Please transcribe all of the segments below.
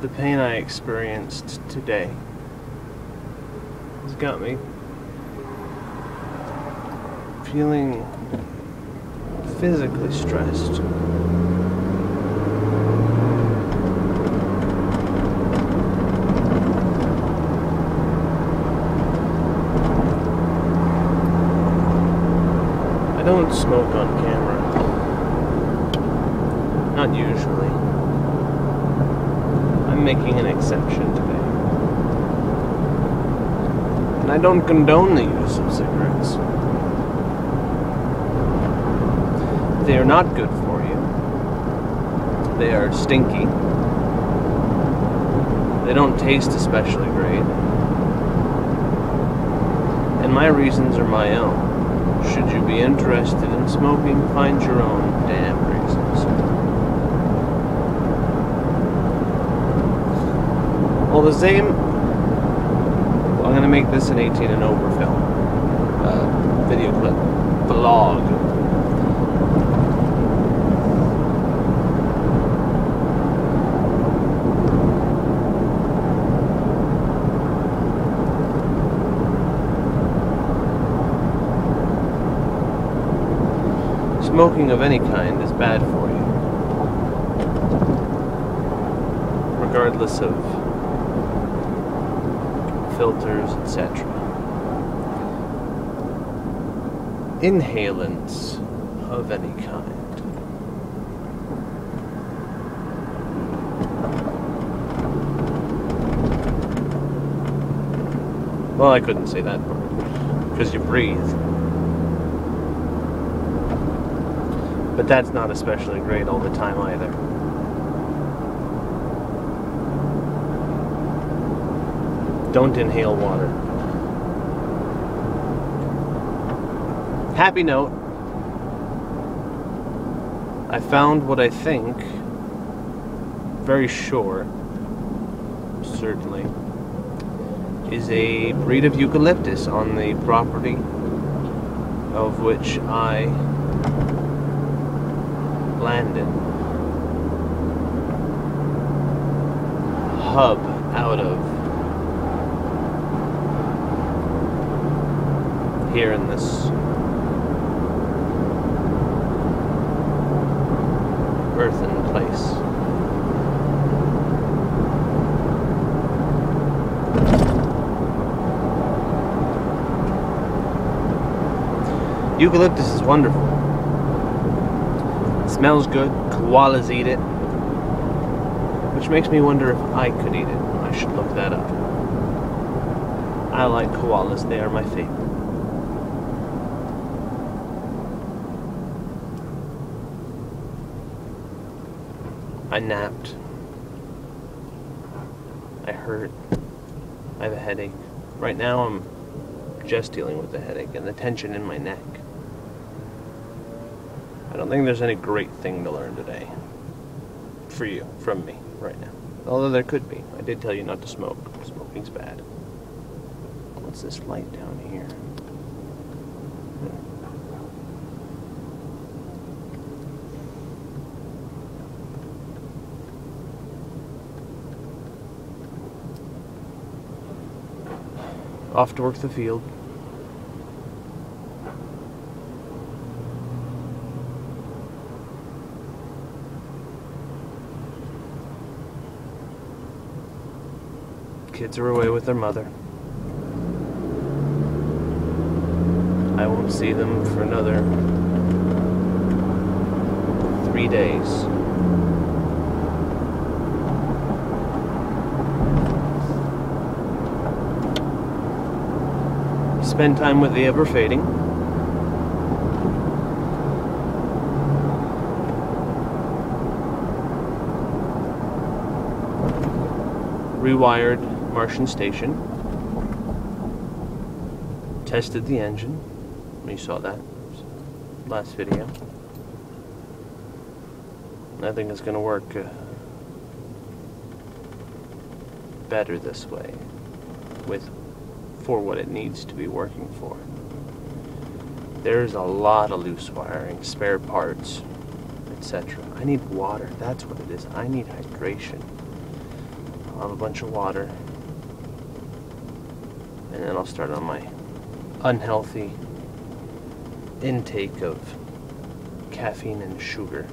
the pain I experienced today has got me feeling physically stressed. I don't smoke on camera. Not usually. I'm making an exception today. And I don't condone the use of cigarettes. They are not good for you. They are stinky. They don't taste especially great. And my reasons are my own. Should you be interested in smoking, find your own damn reasons. Well, the same... I'm going to make this an 18 and over film. Video clip. Vlog. Smoking of any kind is bad for you, regardless of filters, etc. Inhalants of any kind. Well, I couldn't say that part, because you breathe. But that's not especially great all the time either. Don't inhale water. Happy note. I found what I think, very sure, certainly, is a breed of eucalyptus on the property of which I landed. Hub out of here in this earthen place. Eucalyptus is wonderful. Smells good, koalas eat it, which makes me wonder if I could eat it. I should look that up. I like koalas, they are my favorite. I napped. I hurt. I have a headache. Right now I'm just dealing with the headache and the tension in my neck. I don't think there's any great thing to learn today. For you, from me, right now. Although there could be. I did tell you not to smoke. Smoking's bad. What's this light down here? Off to work the field. Kids are away with their mother. I won't see them for another 3 days. Spend time with the ever-fading. Rewired Martian Station. Tested the engine. You saw that last video. I think it's going to work better this way for what it needs to be working for. There's a lot of loose wiring, spare parts, etc. I need water. That's what it is. I need hydration. I'll have a bunch of water. And then I'll start on my unhealthy intake of caffeine and sugar.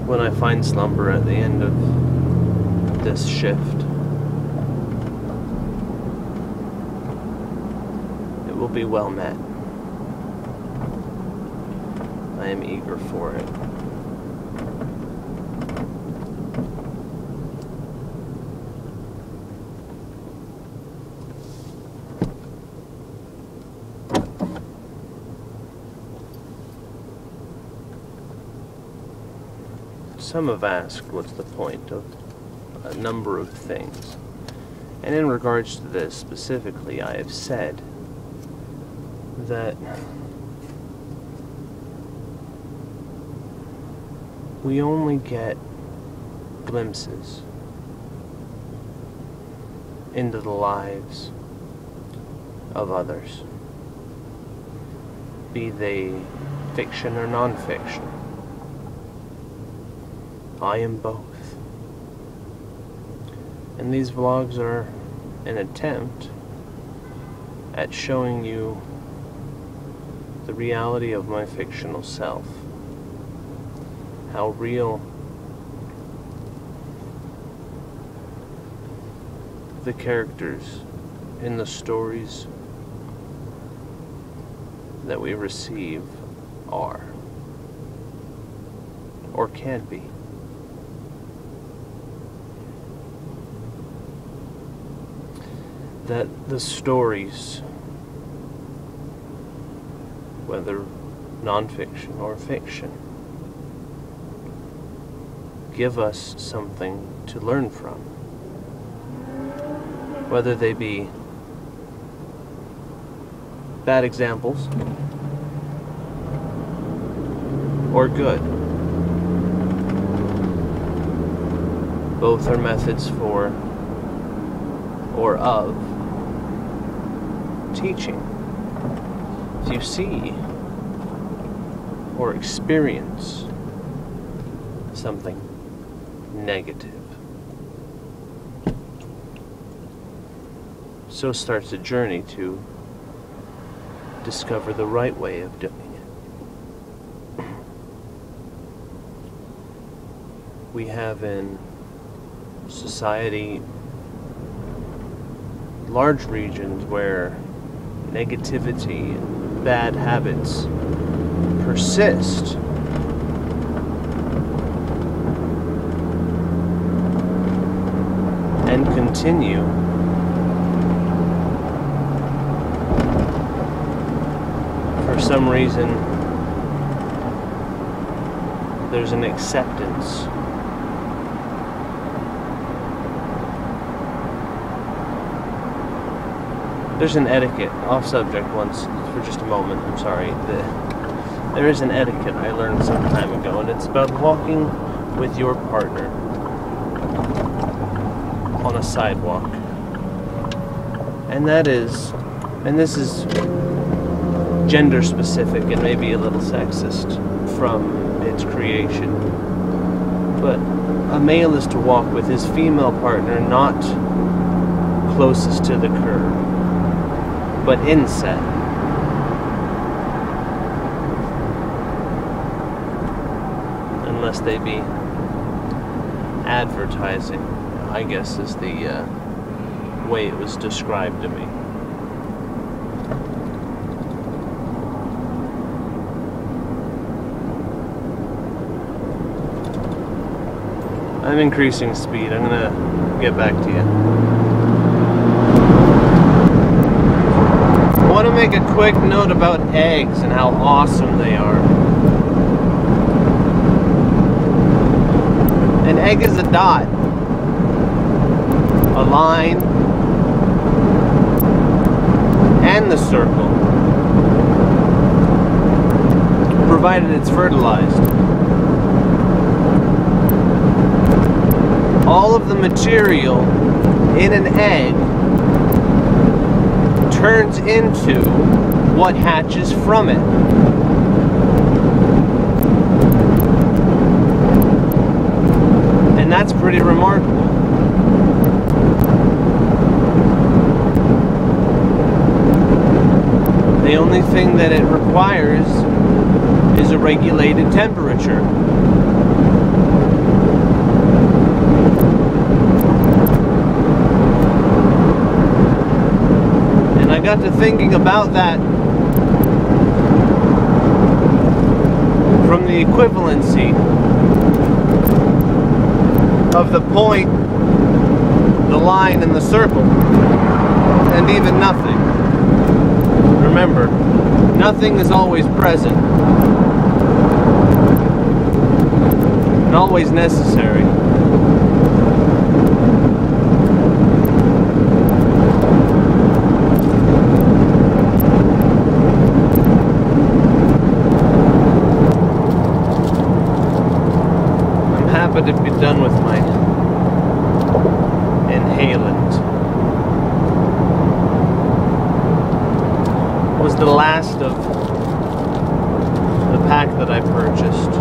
When I find slumber at the end of this shift, it will be well met. I am eager for it. Some have asked what's the point of a number of things. And in regards to this specifically, I have said that we only get glimpses into the lives of others, be they fiction or non-fiction. I am both. And these vlogs are an attempt at showing you the reality of my fictional self. How real the characters in the stories that we receive are, or can be. That the stories, whether non-fiction or fiction, give us something to learn from, whether they be bad examples or good. Both are methods for or of teaching. If you see or experience something negative, so starts a journey to discover the right way of doing it. We have in society large regions where negativity and bad habits persist. And continue for some reason. There's an acceptance there's an etiquette, off subject once for just a moment, I'm sorry. There is an etiquette I learned some time ago, and it's about walking with your partner on a sidewalk. And that is, and this is gender specific and maybe a little sexist from its creation, but a male is to walk with his female partner not closest to the curb, but inset. Unless they be advertising, I guess is the way it was described to me. I'm increasing speed. I'm gonna get back to you. I want to make a quick note about eggs and how awesome they are. An egg is a dot, a line, and the circle, provided it's fertilized. All of the material in an egg turns into what hatches from it. And that's pretty remarkable. The only thing that it requires is a regulated temperature. And I got to thinking about that from the equivalency of the point, the line, and the circle, and even nothing. Remember, nothing is always present and always necessary. I'm happy to be done with my inhalant. It was the last of the pack that I purchased,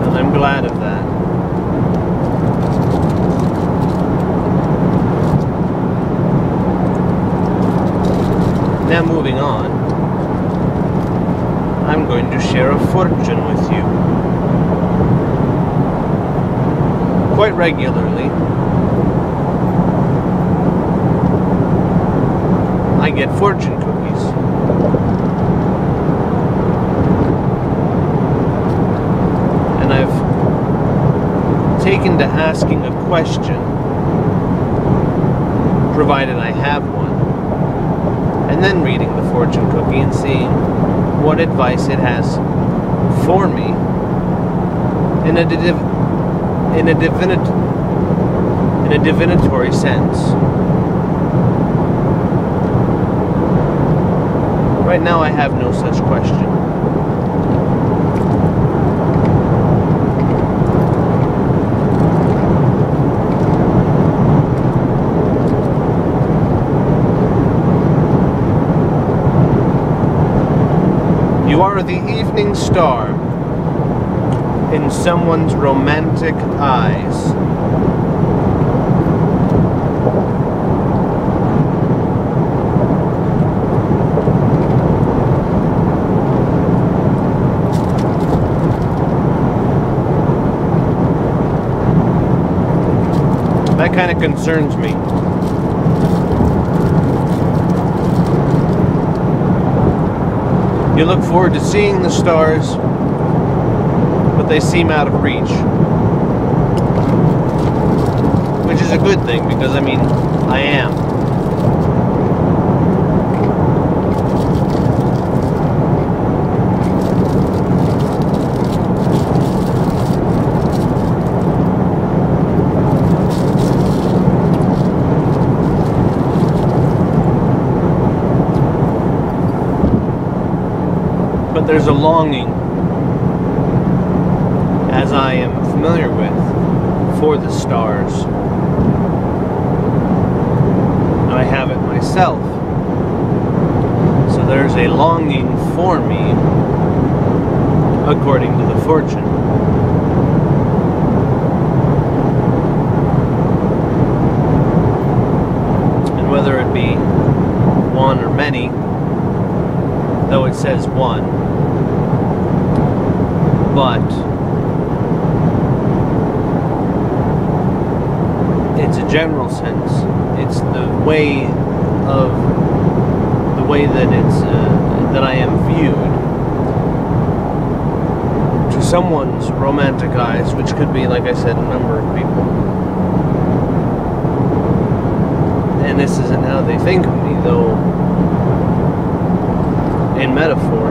and I'm glad of that. Now moving on, I'm going to share a fortune with you. Quite regularly, I get fortune cookies. And I've taken to asking a question, provided I have one, and then reading the fortune cookie and seeing what advice it has for me in a divinatory sense. Right now I have no such question. You are the evening star in someone's romantic eyes. That kind of concerns me. You look forward to seeing the stars, but they seem out of reach. Which is a good thing, because I mean, I am. But there's a longing, as I am familiar with, for the stars. And I have it myself. So there's a longing for me, according to the fortune. And whether it be one or many, though it says one, but it's a general sense. It's the way that it's that I am viewed to someone's romantic eyes, which could be, like I said, a number of people. And this isn't how they think of me, though in metaphor.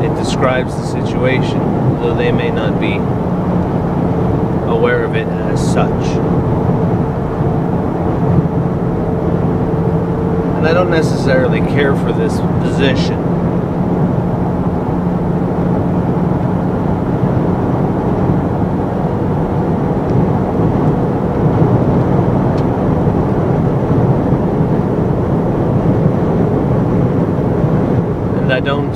It describes the situation, though they may not be aware of it as such. And I don't necessarily care for this position. And I don't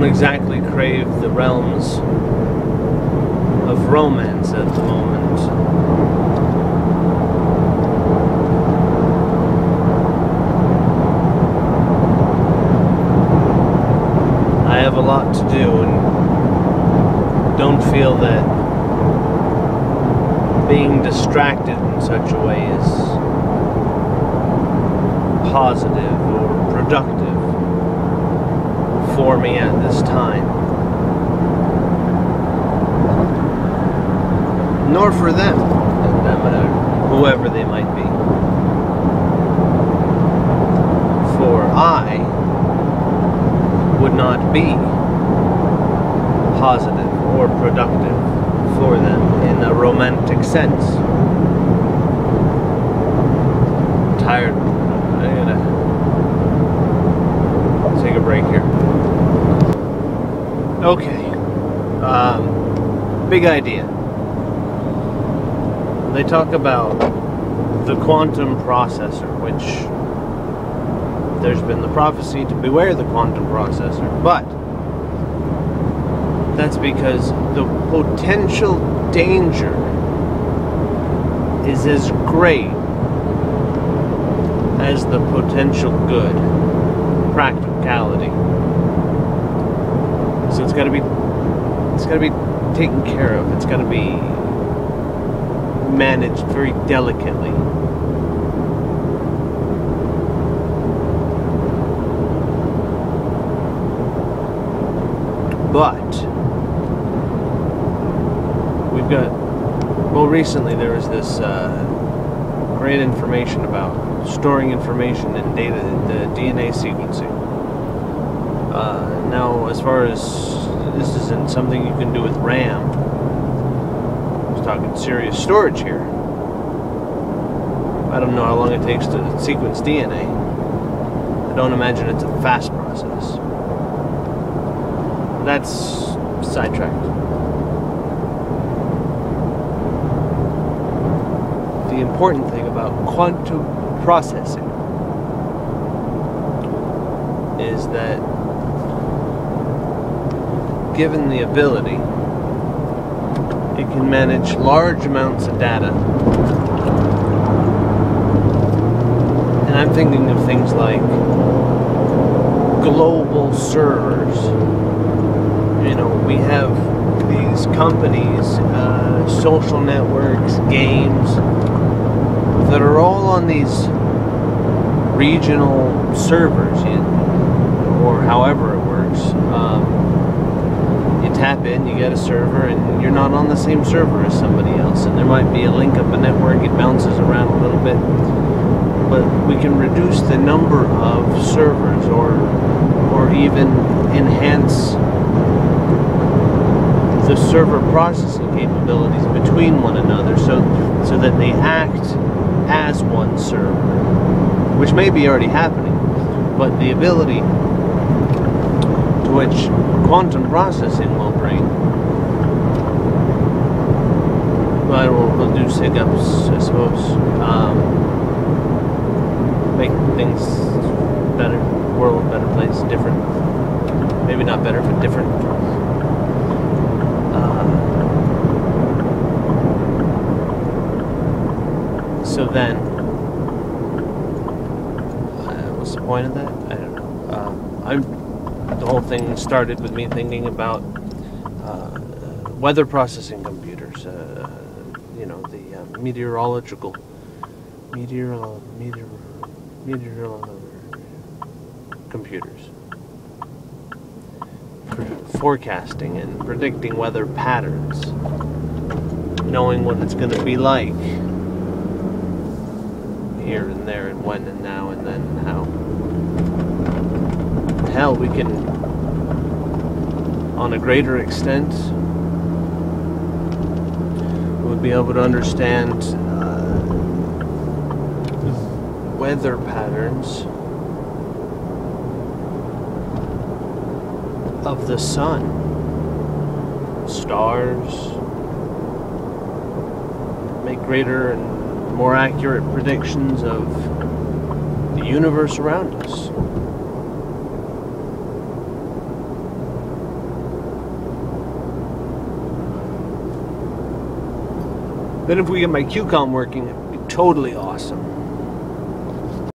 exactly crave the realms of romance at the moment. I have a lot to do and don't feel that being distracted in such a way is positive or productive for me at this time. Nor for them, whoever they might be. For I would not be positive or productive for them in a romantic sense. I'm tired. I'm gonna take a break here. Okay. Big idea. They talk about the quantum processor, which there's been the prophecy to beware the quantum processor, but that's because the potential danger is as great as the potential good, practicality. So it's got to be taken care of. It's got to be managed very delicately. But we've got, well, recently there was this great information about storing information in data, the DNA sequencing. Now, as far as this isn't something you can do with RAM, I was talking serious storage here. I don't know how long it takes to sequence DNA. I don't imagine it's a fast process. That's sidetracked. The important thing about quantum processing is that given the ability, it can manage large amounts of data. And I'm thinking of things like global servers. You know, we have these companies, social networks, games, that are all on these regional servers, or however it works. You tap in, you get a server, and you're not on the same server as somebody else. And there might be a link up a network, it bounces around a little bit. But we can reduce the number of servers, or even enhance the server processing capabilities between one another, so that they act as one server, which may be already happening, but the ability to which quantum processing will bring, well, it will reduce hiccups, I suppose, make things better, world a better place, different, maybe not better, but different. So then, what's the point of that? I don't know. The whole thing started with me thinking about weather processing computers. You know, the meteorological computers for forecasting and predicting weather patterns, knowing what it's going to be like here and there and when and now and then and how. Hell, we can, on a greater extent, we would be able to understand weather patterns of the sun, stars, make greater and more accurate predictions of the universe around us. Then if we get my QCOM working, it'd be totally awesome.